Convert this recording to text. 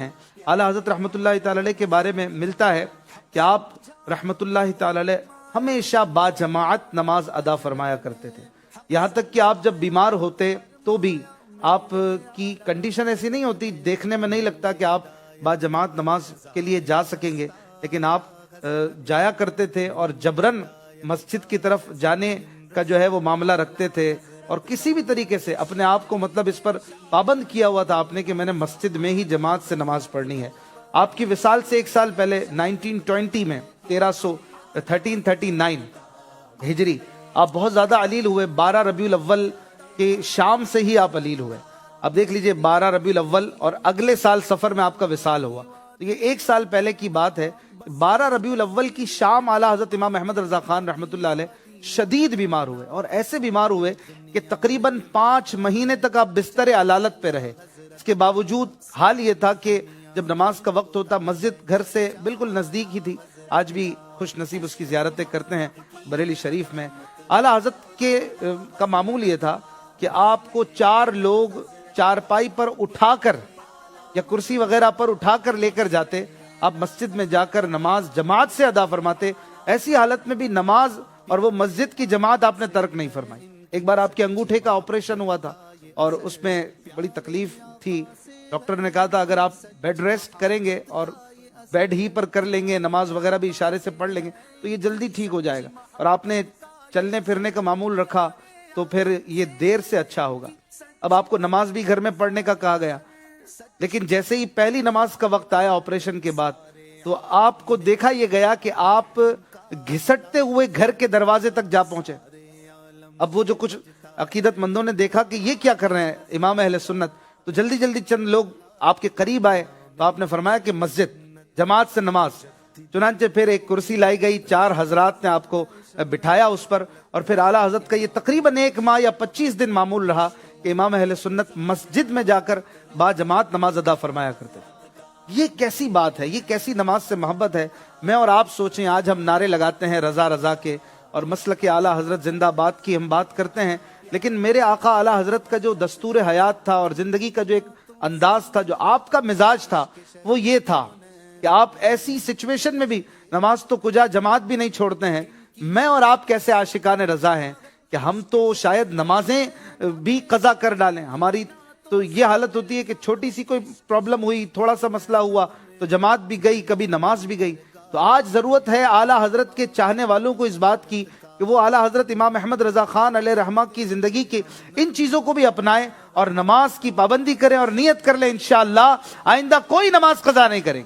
ہیں۔ اعلیٰ حضرت رحمۃ اللہ تعالی علیہ کے بارے میں ملتا ہے کہ آپ رحمۃ اللہ تعالی علیہ ہمیشہ با جماعت نماز ادا فرمایا کرتے تھے، یہاں تک کہ آپ جب بیمار ہوتے تو بھی آپ کی کنڈیشن ایسی نہیں ہوتی، دیکھنے میں نہیں لگتا کہ آپ با جماعت نماز کے لیے جا سکیں گے، لیکن آپ جایا کرتے تھے اور جبرن مسجد کی طرف جانے کا جو ہے وہ معاملہ رکھتے تھے، اور کسی بھی طریقے سے اپنے آپ کو مطلب اس پر پابند کیا ہوا تھا آپ نے کہ میں نے مسجد میں ہی جماعت سے نماز پڑھنی ہے۔ آپ کی وصال سے ایک سال پہلے 1920 میں 1339 ہجری آپ بہت زیادہ علیل ہوئے، 12 ربیع الاول کے شام سے ہی آپ علیل ہوئے۔ اب دیکھ لیجئے 12 ربیع الاول اور اگلے سال سفر میں آپ کا وصال ہوا، تو یہ ایک سال پہلے کی بات ہے۔ 12 ربیع الاول کی شام اعلیٰ حضرت امام احمد رضا خان رحمۃ اللہ علیہ شدید بیمار ہوئے، اور ایسے بیمار ہوئے کہ تقریباً 5 مہینے تک آپ بستر علالت پہ رہے۔ اس کے باوجود حال یہ تھا کہ جب نماز کا وقت ہوتا، مسجد گھر سے بالکل نزدیک ہی تھی، آج بھی خوش نصیب اس کی زیارتیں کرتے ہیں بریلی شریف میں۔ اعلیٰ حضرت کا معمول یہ تھا کہ آپ کو 4 لوگ چارپائی پر اٹھا کر یا کرسی وغیرہ پر اٹھا کر لے کر جاتے، آپ مسجد میں جا کر نماز جماعت سے ادا فرماتے۔ ایسی حالت میں بھی نماز اور وہ مسجد کی جماعت آپ نے ترک نہیں فرمائی۔ ایک بار آپ کے انگوٹھے کا آپریشن ہوا تھا اور اس میں بڑی تکلیف تھی، ڈاکٹر نے کہا تھا اگر آپ بیڈ ریسٹ کریں گے اور بیڈ ہی پر کر لیں گے، نماز وغیرہ بھی اشارے سے پڑھ لیں گے تو یہ جلدی ٹھیک ہو جائے گا، اور آپ نے چلنے پھرنے کا معمول رکھا تو پھر یہ دیر سے اچھا ہوگا۔ اب آپ کو نماز بھی گھر میں پڑھنے کا کہا گیا، لیکن جیسے ہی پہلی نماز کا وقت آیا آپریشن کے بعد، تو آپ کو دیکھا یہ گیا کہ آپ گھسٹتے ہوئے گھر کے دروازے تک جا پہنچے۔ اب وہ جو کچھ عقیدت مندوں نے دیکھا کہ یہ کیا کر رہے ہیں امام اہل سنت، تو جلدی جلدی چند لوگ آپ کے قریب آئے، تو آپ نے فرمایا کہ مسجد جماعت سے نماز۔ چنانچہ پھر ایک کرسی لائی گئی، 4 حضرات نے آپ کو بٹھایا اس پر، اور پھر اعلیٰ حضرت کا یہ تقریباً 1 ماہ یا 25 دن معمول رہا کہ امام اہل سنت مسجد میں جا کر با جماعت نماز ادا فرمایا کرتے۔ یہ کیسی بات ہے، یہ کیسی نماز سے محبت ہے۔ میں اور آپ سوچیں، آج ہم نعرے لگاتے ہیں رضا رضا کے اور مسلک اعلیٰ حضرت زندہ باد کی ہم بات کرتے ہیں، لیکن میرے آقا اعلیٰ حضرت کا جو دستور حیات تھا اور زندگی کا جو ایک انداز تھا، جو آپ کا مزاج تھا، وہ یہ تھا کہ آپ ایسی سچویشن میں بھی نماز تو کجا جماعت بھی نہیں چھوڑتے ہیں۔ میں اور آپ کیسے عاشقان رضا ہیں کہ ہم تو شاید نمازیں بھی قضا کر ڈالیں۔ ہماری تو یہ حالت ہوتی ہے کہ چھوٹی سی کوئی پرابلم ہوئی، تھوڑا سا مسئلہ ہوا تو جماعت بھی گئی، کبھی نماز بھی گئی۔ تو آج ضرورت ہے اعلیٰ حضرت کے چاہنے والوں کو اس بات کی کہ وہ اعلیٰ حضرت امام احمد رضا خان علیہ رحمہ کی زندگی کے ان چیزوں کو بھی اپنائیں اور نماز کی پابندی کریں، اور نیت کر لیں انشاءاللہ آئندہ کوئی نماز قضا نہیں کریں۔